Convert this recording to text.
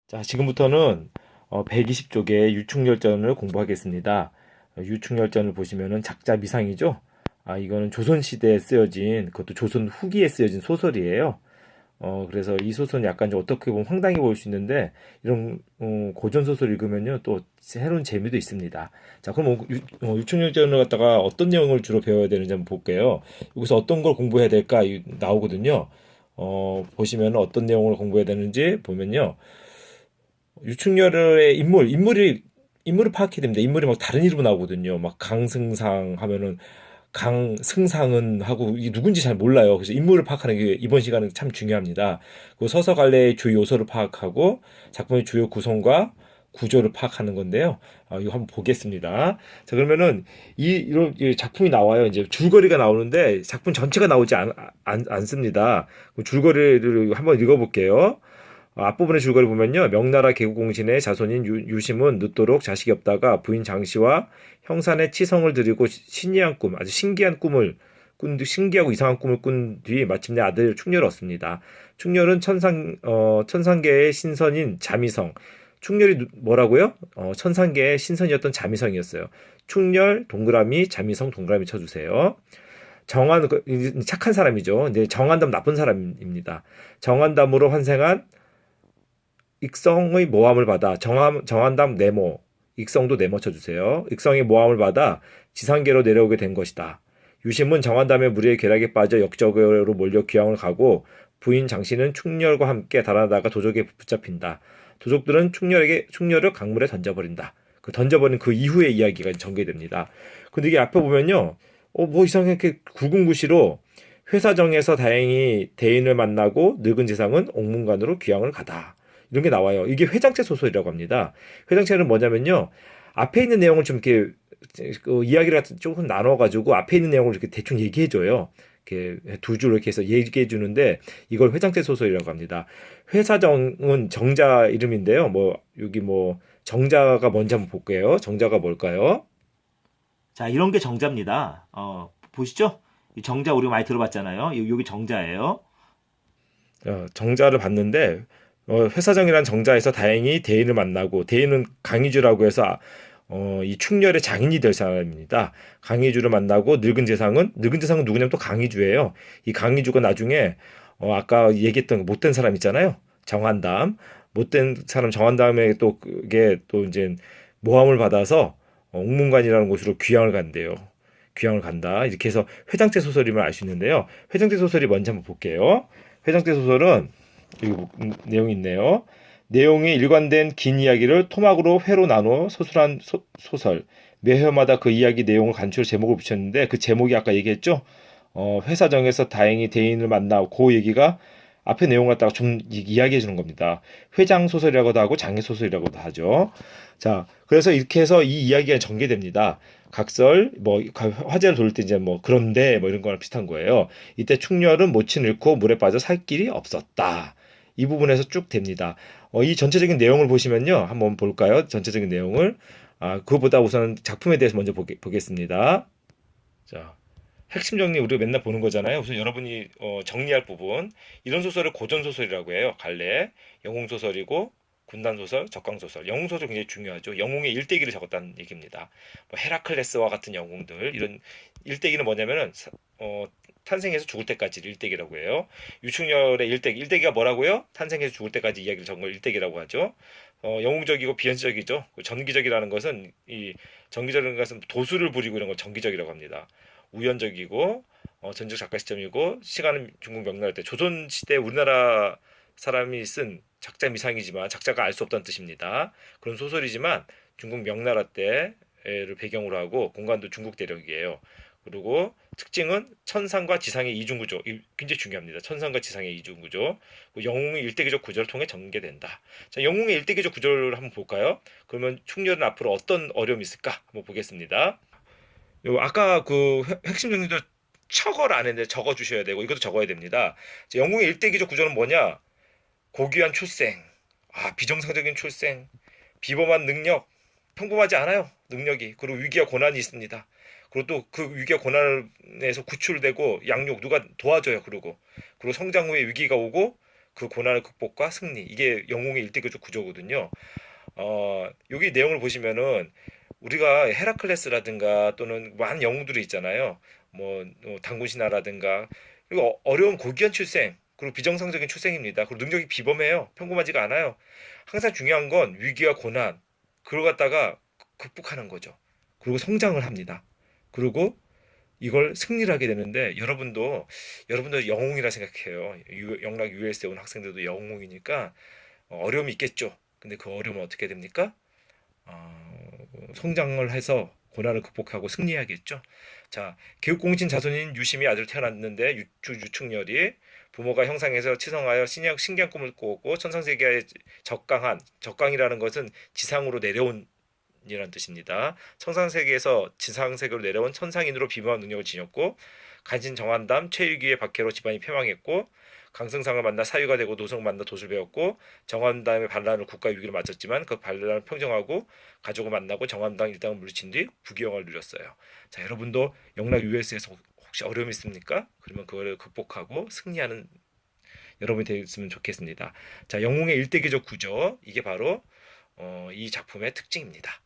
자, 지금부터는 120쪽의 유충열전을 공부하겠습니다. 유충열전을 보시면은 작자 미상이죠? 이거는 조선시대에 쓰여진, 그것도 조선 후기에 쓰여진 소설이에요. 그래서 이 소설은 약간 좀 어떻게 보면 황당해 보일 수 있는데, 이런, 고전 소설 읽으면요, 또 새로운 재미도 있습니다. 자, 그럼 유충열전을 갖다가 어떤 내용을 주로 배워야 되는지 한번 볼게요. 여기서 어떤 걸 공부해야 될까 나오거든요. 보시면 어떤 내용을 공부해야 되는지 보면요. 유충열의 인물을 파악해야 됩니다. 인물이 막 다른 이름으로 나오거든요. 막 강승상 하면은 강승상은 하고 이게 누군지 잘 몰라요. 그래서 인물을 파악하는 게 이번 시간은 참 중요합니다. 그 서서 갈래의 주요 요소를 파악하고 작품의 주요 구성과 구조를 파악하는 건데요. 이거 한번 보겠습니다. 자, 그러면은 이런 이 작품이 나와요. 이제 줄거리가 나오는데 작품 전체가 나오지 않습니다. 그 줄거리를 한번 읽어볼게요. 앞부분의 줄거리 보면요. 명나라 개국공신의 자손인 유심은 늦도록 자식이 없다가 부인 장씨와 형산의 치성을 들이고 신기한 꿈, 아주 신기한 꿈을 신기하고 이상한 꿈을 꾼 뒤 마침내 아들 충렬을 얻습니다. 충렬은 천상계의 신선인 자미성. 충렬이 뭐라고요? 천상계의 신선이었던 자미성이었어요. 충렬 동그라미 자미성 동그라미 쳐주세요. 착한 사람이죠. 근데 정한담 나쁜 사람입니다. 정한담으로 환생한 익성의 모함을 받아 정한담 네모, 익성도 네모 쳐주세요. 익성의 모함을 받아 지상계로 내려오게 된 것이다. 유심은 정한담의 무리의 계략에 빠져 역적으로 몰려 귀양을 가고 부인 장씨는 충렬과 함께 달아나다가 도적에 붙잡힌다. 도적들은 충렬을 강물에 던져버린다. 그 던져버린 그 이후의 이야기가 전개됩니다. 근데 이게 앞에 보면요, 뭐 이상하게 구궁구시로 회사정에서 다행히 대인을 만나고 늙은 재상은 옥문관으로 귀양을 가다. 이런 게 나와요. 이게 회장체 소설이라고 합니다. 회장체는 뭐냐면요. 앞에 있는 내용을 좀 이렇게 이야기를 조금 나눠가지고 앞에 있는 내용을 이렇게 대충 얘기해줘요. 이렇게 두 줄 이렇게 해서 얘기해 주는데 이걸 회장체 소설이라고 합니다. 회사정은 정자 이름인데요. 뭐 여기 뭐 정자가 뭔지 한번 볼게요. 정자가 뭘까요? 자, 이런 게 정자입니다. 보시죠? 이 정자 우리가 많이 들어봤잖아요. 여기 정자예요. 정자를 봤는데 회사정이란 정자에서 다행히 대인을 만나고 대인은 강희주라고 해서 이 충렬의 장인이 될 사람입니다. 강희주를 만나고 늙은 재상은 누구냐면 또 강희주예요. 이 강희주가 나중에 아까 얘기했던 못된 사람 있잖아요. 정한담 못된 사람 정한담에 또 그게 또 이제 모함을 받아서 옥문관이라는 곳으로 귀양을 간대요. 귀양을 간다. 이렇게 해서 회장제 소설임을 알 수 있는데요. 회장제 소설이 뭔지 한번 볼게요. 회장제 소설은 여기 내용이 있네요. 내용이 일관된 긴 이야기를 토막으로 회로 나누어 소설한 소설. 매 회마다 그 이야기 내용을 간추려 제목을 붙였는데 그 제목이 아까 얘기했죠? 회사정에서 다행히 대인을 만나고 그 얘기가 앞에 내용 갖다가 좀 이야기해 주는 겁니다. 회장 소설이라고도 하고 장애 소설이라고도 하죠. 자, 그래서 이렇게 해서 이 이야기가 전개됩니다. 각설, 뭐, 화제를 돌릴 때 이제 뭐, 그런데 뭐 이런 거랑 비슷한 거예요. 이때 충렬은 모친을 잃고 물에 빠져 살 길이 없었다. 이 부분에서 쭉 됩니다. 이 전체적인 내용을 보시면요. 한번 볼까요? 전체적인 내용을. 그거보다 우선 작품에 대해서 먼저 보겠습니다. 자, 핵심 정리 우리가 맨날 보는 거잖아요. 우선 여러분이 정리할 부분. 이런 소설을 고전 소설이라고 해요. 갈래, 영웅 소설이고 군단 소설, 적강 소설. 영웅 소설 굉장히 중요하죠. 영웅의 일대기를 적었다는 얘기입니다. 뭐 헤라클레스와 같은 영웅들 이런 일대기는 뭐냐면은 탄생해서 죽을 때까지 일대기라고 해요. 유충렬의 일대기가 뭐라고요? 탄생해서 죽을 때까지 이야기를 적은 걸 일대기라고 하죠. 영웅적이고 비현실적이죠. 전기적이라는 것은 이 전기적인 것은 도수를 부리고 이런 걸 전기적이라고 합니다. 우연적이고 전적 작가 시점이고 시간은 중국 명나라 때 조선 시대 우리나라 사람이 쓴 작자 미상이지만 작자가 알 수 없다는 뜻입니다. 그런 소설이지만 중국 명나라 때를 배경으로 하고 공간도 중국 대륙이에요. 그리고 특징은 천상과 지상의 이중구조 굉장히 중요합니다. 천상과 지상의 이중구조 영웅의 일대기적 구조를 통해 전개된다. 자, 영웅의 일대기적 구조를 한번 볼까요? 그러면 충렬은 앞으로 어떤 어려움이 있을까 한번 보겠습니다. 아까 그 핵심 정리도 척을 안 했는데 적어 주셔야 되고 이것도 적어야 됩니다. 영웅의 일대기적 구조는 뭐냐? 고귀한 출생, 비정상적인 출생, 비범한 능력, 평범하지 않아요. 능력이. 그리고 위기와 고난이 있습니다. 그리고 또 그 위기와 고난에서 구출되고 양육 누가 도와줘요. 그리고 성장 후에 위기가 오고 그 고난의 극복과 승리. 이게 영웅의 일대교적 구조거든요. 여기 내용을 보시면은 우리가 헤라클레스라든가 또는 많은 영웅들이 있잖아요. 당군 신하라든가 그리고 어려운 고귀한 출생 그리고 비정상적인 출생입니다. 그리고 능력이 비범해요. 평범하지가 않아요. 항상 중요한 건 위기와 고난 그걸 갖다가 극복하는 거죠. 그리고 성장을 합니다. 그리고 이걸 승리를 하게 되는데 여러분도 영웅이라 생각해요. 영락 US에 온 학생들도 영웅이니까 어려움이 있겠죠. 근데 그 어려움은 어떻게 됩니까? 성장을 해서 고난을 극복하고 승리하겠죠. 자, 개국공신 자손인 유심히 아들 태어났는데 유충렬이 부모가 형상에서 치성하여 신기한 꿈을 꾸었고 천상세계에 적강이라는 것은 지상으로 내려온 이라는 뜻입니다. 천상세계에서 지상세계로 내려온 천상인으로 비범한 능력을 지녔고 간신 정한담 최유기의 박해로 집안이 패망했고 강승상을 만나 사유가 되고 노성을 만나 돛을 배웠고 정한담의 반란을 국가 위기로 맞췄지만 그 반란을 평정하고 가족을 만나고 정한담 일당을 물리친 뒤 부귀영화를 누렸어요. 자, 여러분도 영락 US에서 혹시 어려움이 있습니까? 그러면 그거를 극복하고 승리하는 여러분이 되었으면 좋겠습니다. 자, 영웅의 일대기적 구조 이게 바로 이 작품의 특징입니다.